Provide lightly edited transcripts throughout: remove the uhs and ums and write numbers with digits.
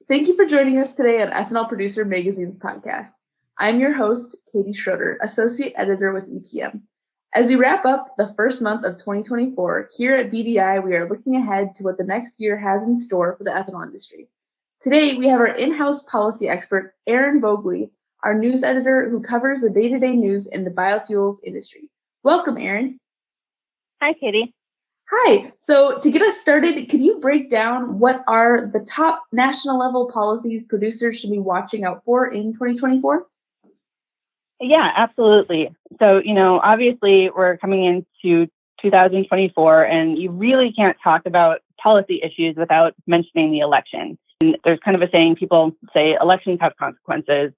Thank you for joining us today on Ethanol Producer Magazine's podcast. I'm your host, Katie Schroeder, Associate Editor with EPM. As we wrap up the first month of 2024, here at BBI, we are looking ahead to what the next year has in store for the ethanol industry. Today, we have our in-house policy expert, Erin Voegele, our news editor who covers the day-to-day news in the biofuels industry. Welcome, Erin. Hi, Katie. Hi. So to get us started, could you break down what are the top national level policies producers should be watching out for in 2024? Yeah, absolutely. So, obviously we're coming into 2024 and you really can't talk about policy issues without mentioning the election. And there's kind of a saying, people say elections have consequences.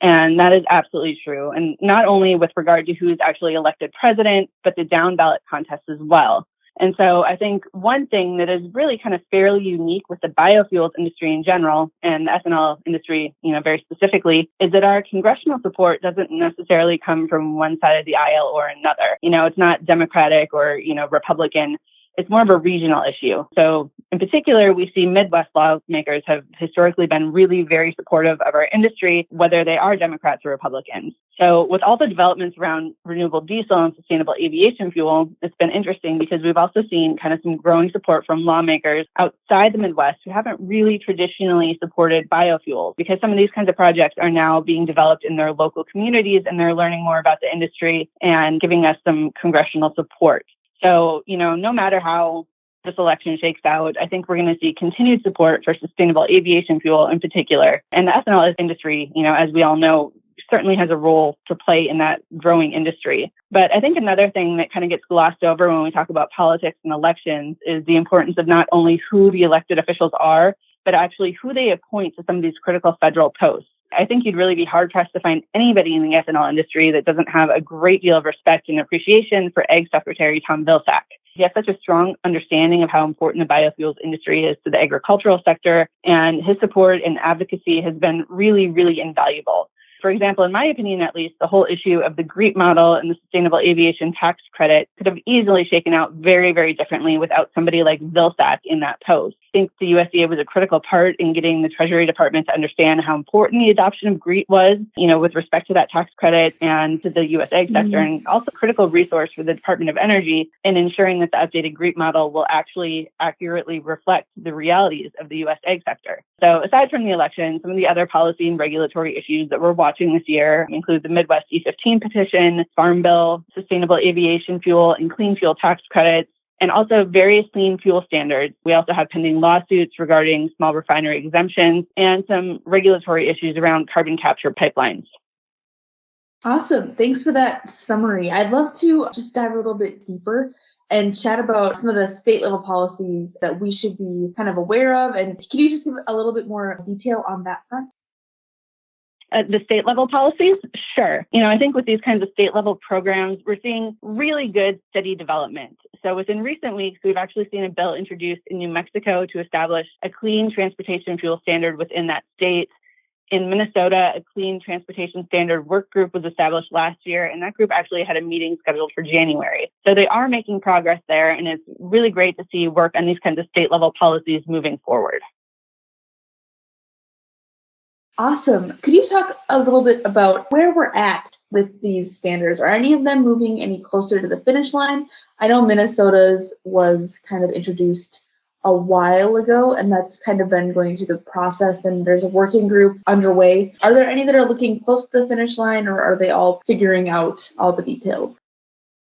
And that is absolutely true. And not only with regard to who's actually elected president, but the down ballot contest as well. And so I think one thing that is really kind of fairly unique with the biofuels industry in general and the ethanol industry, very specifically, is that our congressional support doesn't necessarily come from one side of the aisle or another. It's not Democratic or, Republican. It's more of a regional issue. So in particular, we see Midwest lawmakers have historically been really very supportive of our industry, whether they are Democrats or Republicans. So with all the developments around renewable diesel and sustainable aviation fuel, it's been interesting because we've also seen kind of some growing support from lawmakers outside the Midwest who haven't really traditionally supported biofuels, because some of these kinds of projects are now being developed in their local communities and they're learning more about the industry and giving us some congressional support. So, no matter how this election shakes out, I think we're going to see continued support for sustainable aviation fuel in particular. And the ethanol industry, as we all know, certainly has a role to play in that growing industry. But I think another thing that kind of gets glossed over when we talk about politics and elections is the importance of not only who the elected officials are, but actually who they appoint to some of these critical federal posts. I think you'd really be hard-pressed to find anybody in the ethanol industry that doesn't have a great deal of respect and appreciation for Ag Secretary Tom Vilsack. He has such a strong understanding of how important the biofuels industry is to the agricultural sector, and his support and advocacy has been really, really invaluable. For example, in my opinion, at least, the whole issue of the GREET model and the sustainable aviation tax credit could have easily shaken out very, very differently without somebody like Vilsack in that post. I think the USDA was a critical part in getting the Treasury Department to understand how important the adoption of GREET was, with respect to that tax credit and to the U.S. ag sector, and also a critical resource for the Department of Energy in ensuring that the updated GREET model will actually accurately reflect the realities of the U.S. ag sector. So aside from the election, some of the other policy and regulatory issues that we're watching this year include the Midwest E15 petition, Farm Bill, sustainable aviation fuel and clean fuel tax credits, and also various clean fuel standards. We also have pending lawsuits regarding small refinery exemptions and some regulatory issues around carbon capture pipelines. Awesome. Thanks for that summary. I'd love to just dive a little bit deeper and chat about some of the state level policies that we should be kind of aware of. And can you just give a little bit more detail on that front? The state level policies? Sure. I think with these kinds of state level programs, we're seeing really good, steady development. So within recent weeks, we've actually seen a bill introduced in New Mexico to establish a clean transportation fuel standard within that state. In Minnesota, a clean transportation standard work group was established last year, and that group actually had a meeting scheduled for January. So they are making progress there, and it's really great to see work on these kinds of state level policies moving forward. Awesome. Could you talk a little bit about where we're at with these standards? Are any of them moving any closer to the finish line? I know Minnesota's was kind of introduced a while ago, and that's kind of been going through the process, and there's a working group underway. Are there any that are looking close to the finish line, or are they all figuring out all the details?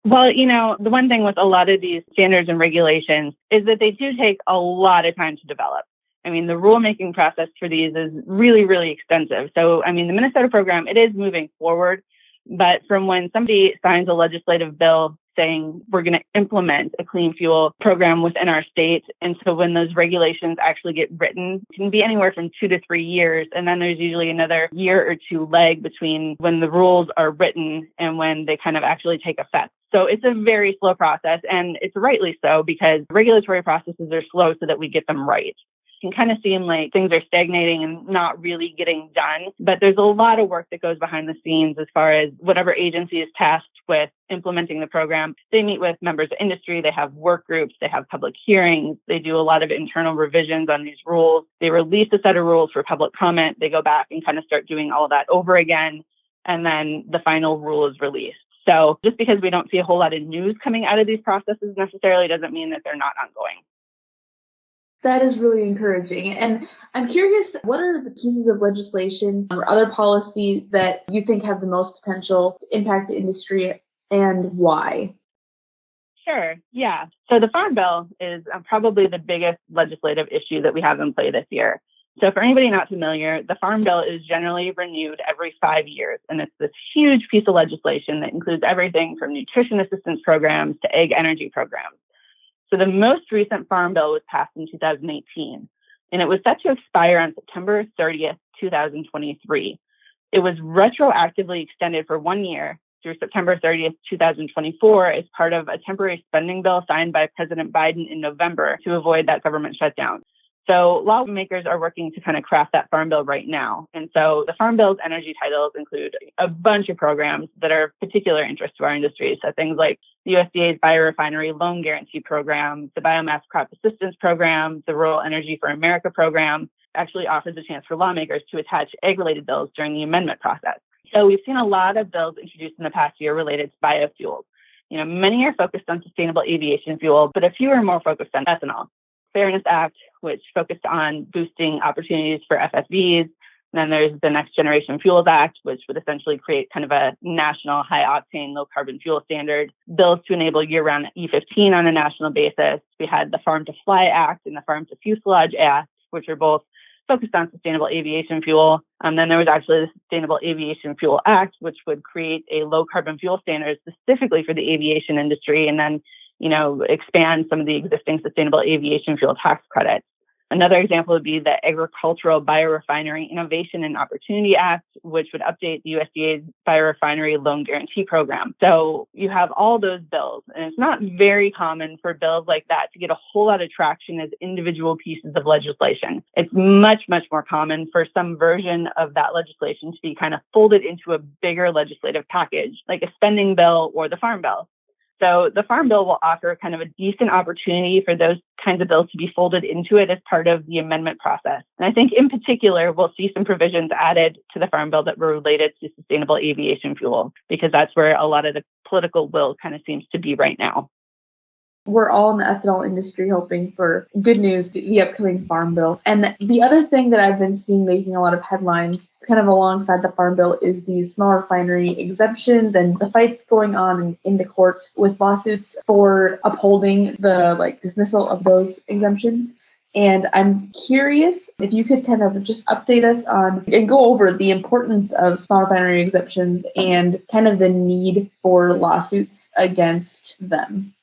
Well, the one thing with a lot of these standards and regulations is that they do take a lot of time to develop. The rulemaking process for these is really, really extensive. So, the Minnesota program, it is moving forward, but from when somebody signs a legislative bill saying we're going to implement a clean fuel program within our state, and so when those regulations actually get written, it can be anywhere from 2 to 3 years. And then there's usually another year or two lag between when the rules are written and when they kind of actually take effect. So it's a very slow process, and it's rightly so, because regulatory processes are slow so that we get them right. Can kind of seem like things are stagnating and not really getting done. But there's a lot of work that goes behind the scenes as far as whatever agency is tasked with implementing the program. They meet with members of industry, they have work groups, they have public hearings, they do a lot of internal revisions on these rules. They release a set of rules for public comment. They go back and kind of start doing all of that over again. And then the final rule is released. So just because we don't see a whole lot of news coming out of these processes necessarily doesn't mean that they're not ongoing. That is really encouraging. And I'm curious, what are the pieces of legislation or other policy that you think have the most potential to impact the industry and why? Sure. Yeah. So the Farm Bill is probably the biggest legislative issue that we have in play this year. So for anybody not familiar, the Farm Bill is generally renewed every 5 years. And it's this huge piece of legislation that includes everything from nutrition assistance programs to ag energy programs. So the most recent Farm Bill was passed in 2018, and it was set to expire on September 30th, 2023. It was retroactively extended for 1 year through September 30th, 2024 as part of a temporary spending bill signed by President Biden in November to avoid that government shutdown. So lawmakers are working to kind of craft that Farm Bill right now. And so the Farm Bill's energy titles include a bunch of programs that are of particular interest to our industry. So things like the USDA's Biorefinery Loan Guarantee Program, the Biomass Crop Assistance Program, the Rural Energy for America Program actually offers a chance for lawmakers to attach ag-related bills during the amendment process. So we've seen a lot of bills introduced in the past year related to biofuels. Many are focused on sustainable aviation fuel, but a few are more focused on ethanol. Fairness Act, which focused on boosting opportunities for FSVs. And then there's the Next Generation Fuels Act, which would essentially create kind of a national high-octane, low-carbon fuel standard. Bills to enable year-round E15 on a national basis. We had the Farm to Fly Act and the Farm to Fuselage Act, which are both focused on sustainable aviation fuel. Then there was actually the Sustainable Aviation Fuel Act, which would create a low-carbon fuel standard specifically for the aviation industry, and then expand some of the existing sustainable aviation fuel tax credits. Another example would be the Agricultural Biorefinery Innovation and Opportunity Act, which would update the USDA's Biorefinery Loan Guarantee Program. So you have all those bills, and it's not very common for bills like that to get a whole lot of traction as individual pieces of legislation. It's much, much more common for some version of that legislation to be kind of folded into a bigger legislative package, like a spending bill or the Farm Bill. So the Farm Bill will offer kind of a decent opportunity for those kinds of bills to be folded into it as part of the amendment process. And I think in particular, we'll see some provisions added to the Farm Bill that were related to sustainable aviation fuel, because that's where a lot of the political will kind of seems to be right now. We're all in the ethanol industry hoping for good news, the upcoming Farm Bill. And the other thing that I've been seeing making a lot of headlines kind of alongside the Farm Bill is these small refinery exemptions and the fights going on in the courts with lawsuits for upholding the dismissal of those exemptions. And I'm curious if you could kind of just update us on and go over the importance of small refinery exemptions and kind of the need for lawsuits against them.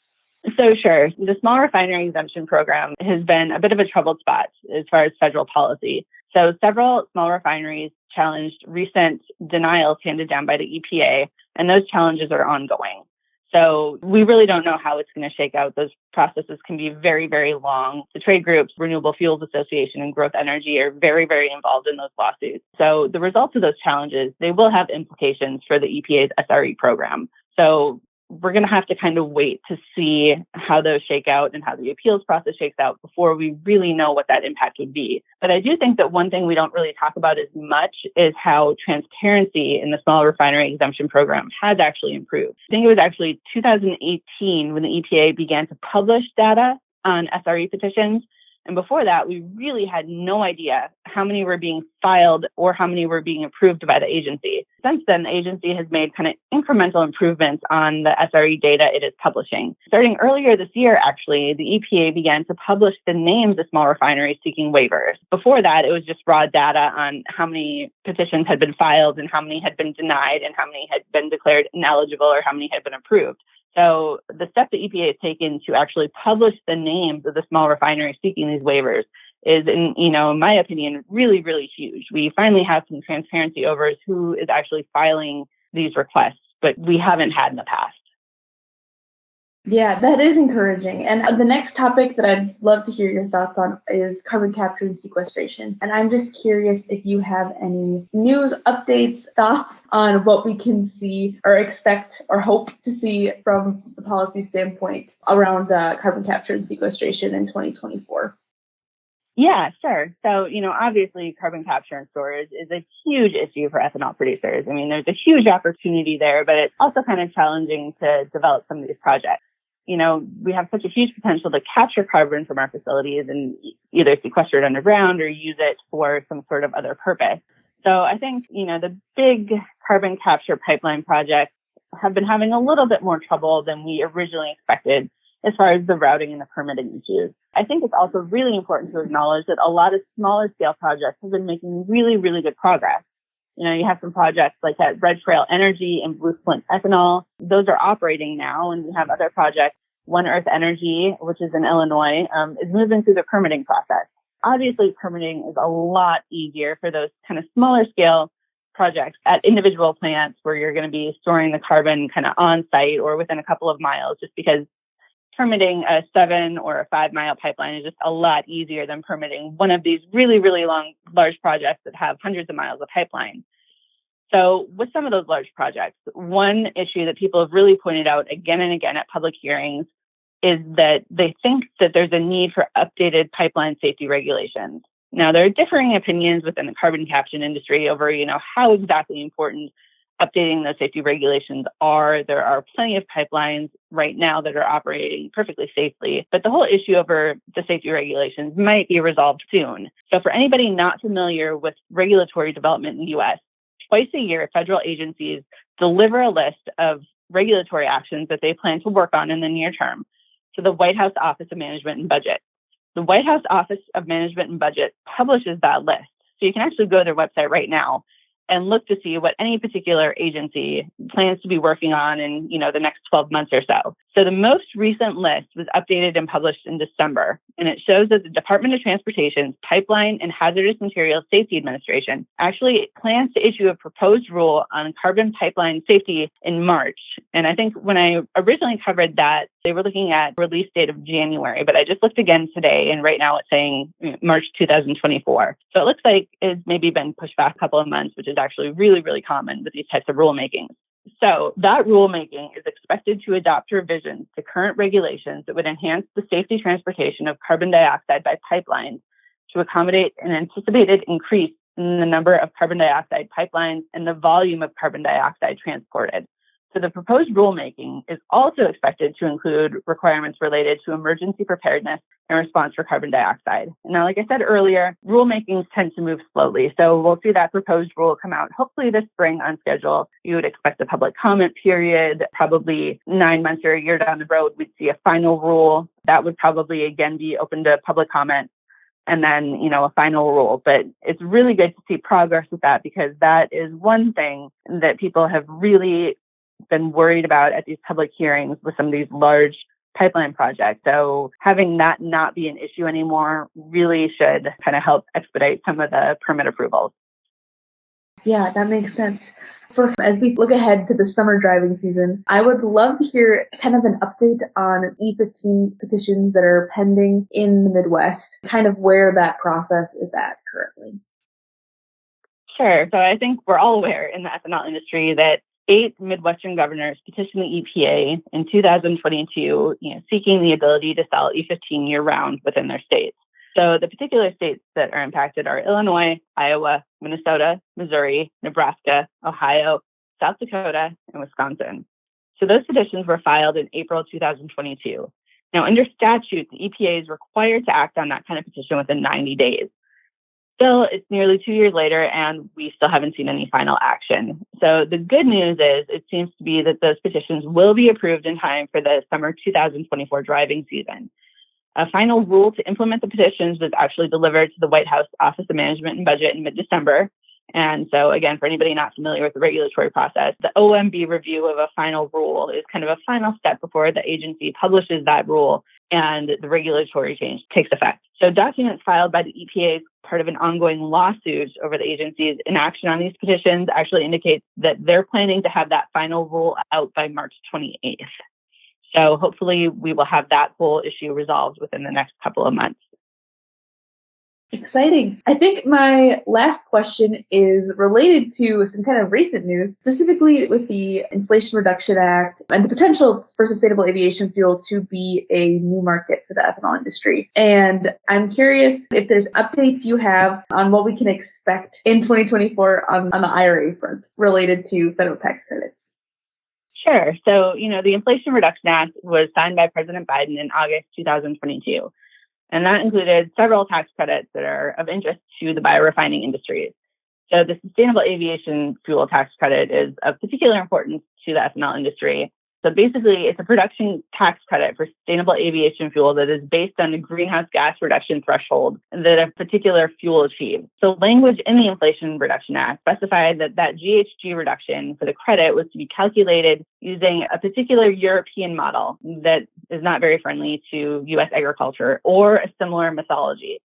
So sure, the small refinery exemption program has been a bit of a troubled spot as far as federal policy. So several small refineries challenged recent denials handed down by the EPA, and those challenges are ongoing. So we really don't know how it's going to shake out. Those processes can be very, very long. The trade groups, Renewable Fuels Association and Growth Energy, are very, very involved in those lawsuits. So the results of those challenges, they will have implications for the EPA's SRE program. So we're going to have to kind of wait to see how those shake out and how the appeals process shakes out before we really know what that impact would be. But I do think that one thing we don't really talk about as much is how transparency in the small refinery exemption program has actually improved. I think it was actually 2018 when the EPA began to publish data on SRE petitions. And before that, we really had no idea how many were being filed or how many were being approved by the agency. Since then, the agency has made kind of incremental improvements on the SRE data it is publishing. Starting earlier this year, actually, the EPA began to publish the names of small refineries seeking waivers. Before that, it was just raw data on how many petitions had been filed and how many had been denied and how many had been declared ineligible or how many had been approved. So the step the EPA has taken to actually publish the names of the small refineries seeking these waivers is, in my opinion, really, really huge. We finally have some transparency over who is actually filing these requests, but we haven't had in the past. Yeah, that is encouraging. And the next topic that I'd love to hear your thoughts on is carbon capture and sequestration. And I'm just curious if you have any news, updates, thoughts on what we can see or expect or hope to see from the policy standpoint around carbon capture and sequestration in 2024. Yeah, sure. So, obviously carbon capture and storage is a huge issue for ethanol producers. I mean, there's a huge opportunity there, but it's also kind of challenging to develop some of these projects. We have such a huge potential to capture carbon from our facilities and either sequester it underground or use it for some sort of other purpose. So I think, the big carbon capture pipeline projects have been having a little bit more trouble than we originally expected as far as the routing and the permitting issues. I think it's also really important to acknowledge that a lot of smaller scale projects have been making really, really good progress. You have some projects like at Red Trail Energy and Blue Flint Ethanol. Those are operating now, and we have other projects. One Earth Energy, which is in Illinois, is moving through the permitting process. Obviously, permitting is a lot easier for those kind of smaller scale projects at individual plants where you're going to be storing the carbon kind of on site or within a couple of miles, just because permitting a 7 or a 5 mile pipeline is just a lot easier than permitting one of these really, really large projects that have hundreds of miles of pipeline. So with some of those large projects, one issue that people have really pointed out again and again at public hearings is that they think that there's a need for updated pipeline safety regulations. Now, there are differing opinions within the carbon capture industry over, how exactly important updating those safety regulations are. There are plenty of pipelines right now that are operating perfectly safely, but the whole issue over the safety regulations might be resolved soon. So for anybody not familiar with regulatory development in the U.S., twice a year, federal agencies deliver a list of regulatory actions that they plan to work on in the near term to the White House Office of Management and Budget. The White House Office of Management and Budget publishes that list. So you can actually go to their website right now and look to see what any particular agency plans to be working on in, the next 12 months or so. So the most recent list was updated and published in December, and it shows that the Department of Transportation's Pipeline and Hazardous Materials Safety Administration actually plans to issue a proposed rule on carbon pipeline safety in March. And I think when I originally covered that, they were looking at release date of January, but I just looked again today, and right now it's saying March 2024. So it looks like it's maybe been pushed back a couple of months, which is actually really, really common with these types of rulemakings. So that rulemaking is expected to adopt revisions to current regulations that would enhance the safety transportation of carbon dioxide by pipelines to accommodate an anticipated increase in the number of carbon dioxide pipelines and the volume of carbon dioxide transported. So the proposed rulemaking is also expected to include requirements related to emergency preparedness and response for carbon dioxide. Now, like I said earlier, rulemakings tend to move slowly. So we'll see that proposed rule come out hopefully this spring on schedule. You would expect a public comment period, probably 9 months or a year down the road, we'd see a final rule. That would probably again be open to public comment. And then, a final rule. But it's really good to see progress with that, because that is one thing that people have really been worried about at these public hearings with some of these large pipeline projects. So having that not be an issue anymore really should kind of help expedite some of the permit approvals. Yeah, that makes sense. As we look ahead to the summer driving season, I would love to hear kind of an update on E15 petitions that are pending in the Midwest, kind of where that process is at currently. Sure. So I think we're all aware in the ethanol industry that 8 Midwestern governors petitioned the EPA in 2022, seeking the ability to sell E15 year-round within their states. So the particular states that are impacted are Illinois, Iowa, Minnesota, Missouri, Nebraska, Ohio, South Dakota, and Wisconsin. So those petitions were filed in April 2022. Now, under statute, the EPA is required to act on that kind of petition within 90 days. Still, it's nearly 2 years later, and we still haven't seen any final action. So the good news is it seems to be that those petitions will be approved in time for the summer 2024 driving season. A final rule to implement the petitions was actually delivered to the White House Office of Management and Budget in mid-December. And so, again, for anybody not familiar with the regulatory process, the OMB review of a final rule is kind of a final step before the agency publishes that rule and the regulatory change takes effect. So documents filed by the EPA as part of an ongoing lawsuit over the agency's inaction on these petitions actually indicate that they're planning to have that final rule out by March 28th. So hopefully we will have that whole issue resolved within the next couple of months. Exciting. I think my last question is related to some kind of recent news, specifically with the Inflation Reduction Act and the potential for sustainable aviation fuel to be a new market for the ethanol industry. And I'm curious if there's updates you have on what we can expect in 2024 on the IRA front related to federal tax credits. Sure. So, the Inflation Reduction Act was signed by President Biden in August 2022. And that included several tax credits that are of interest to the biorefining industries. So the sustainable aviation fuel tax credit is of particular importance to the ethanol industry. So basically, it's a production tax credit for sustainable aviation fuel that is based on the greenhouse gas reduction threshold that a particular fuel achieves. So language in the Inflation Reduction Act specified that GHG reduction for the credit was to be calculated using a particular European model that is not very friendly to U.S. agriculture or a similar methodology.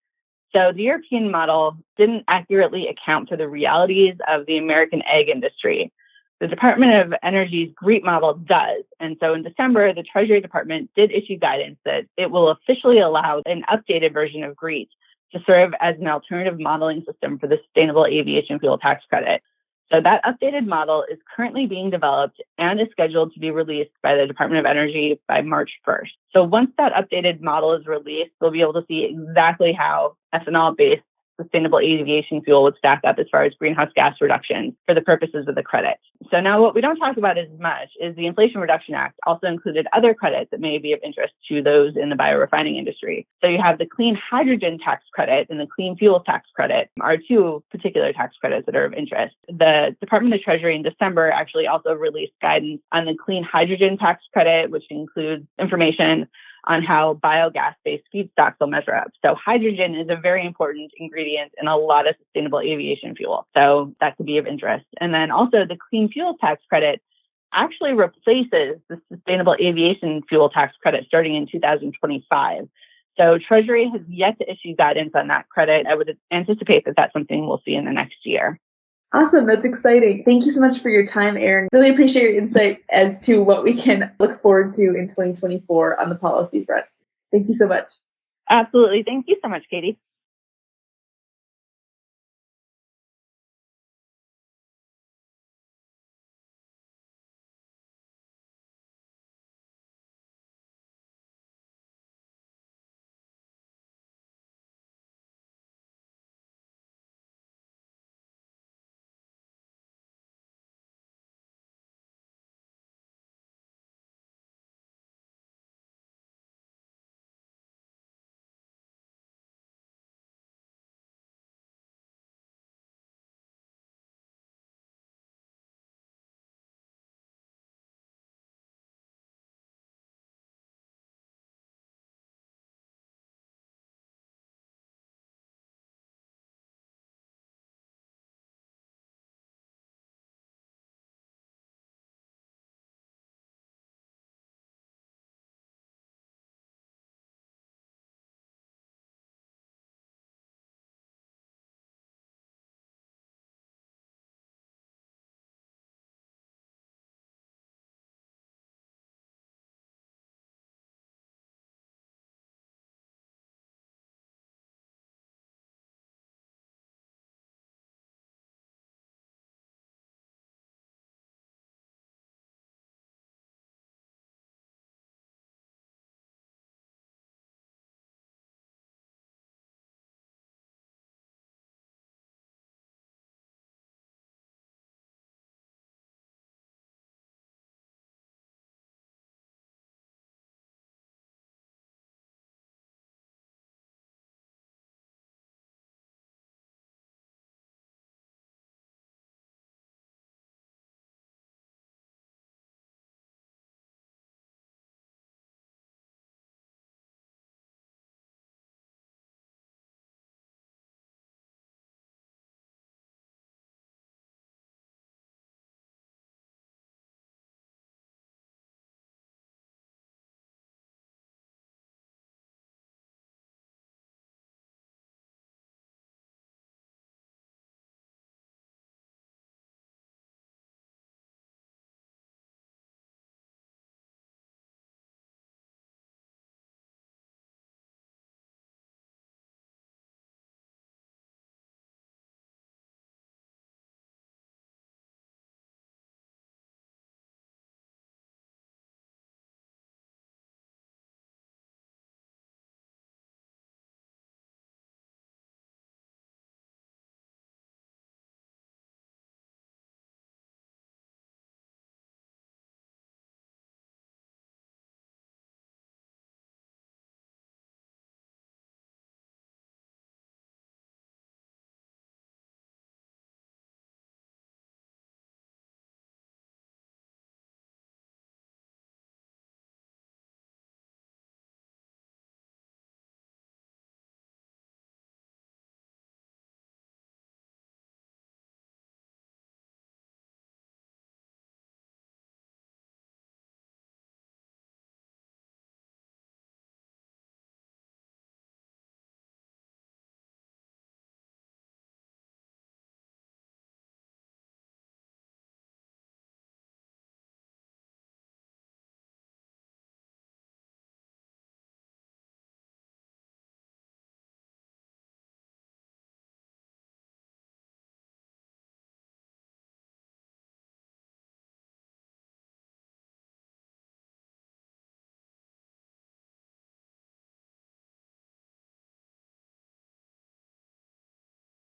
So the European model didn't accurately account for the realities of the American egg industry. The Department of Energy's GREET model does. And so in December, the Treasury Department did issue guidance that it will officially allow an updated version of GREET to serve as an alternative modeling system for the sustainable aviation fuel tax credit. So that updated model is currently being developed and is scheduled to be released by the Department of Energy by March 1st. So once that updated model is released, we'll be able to see exactly how ethanol-based sustainable aviation fuel would stack up as far as greenhouse gas reduction for the purposes of the credit. So now what we don't talk about as much is the Inflation Reduction Act also included other credits that may be of interest to those in the biorefining industry. So you have the clean hydrogen tax credit and the clean fuel tax credit are two particular tax credits that are of interest. The Department of Treasury in December actually also released guidance on the clean hydrogen tax credit, which includes information on how biogas-based feedstocks will measure up. So hydrogen is a very important ingredient in a lot of sustainable aviation fuel. So that could be of interest. And then also the clean fuel tax credit actually replaces the sustainable aviation fuel tax credit starting in 2025. So Treasury has yet to issue guidance on that credit. I would anticipate that that's something we'll see in the next year. Awesome. That's exciting. Thank you so much for your time, Erin. Really appreciate your insight as to what we can look forward to in 2024 on the policy front. Thank you so much. Absolutely. Thank you so much, Katie.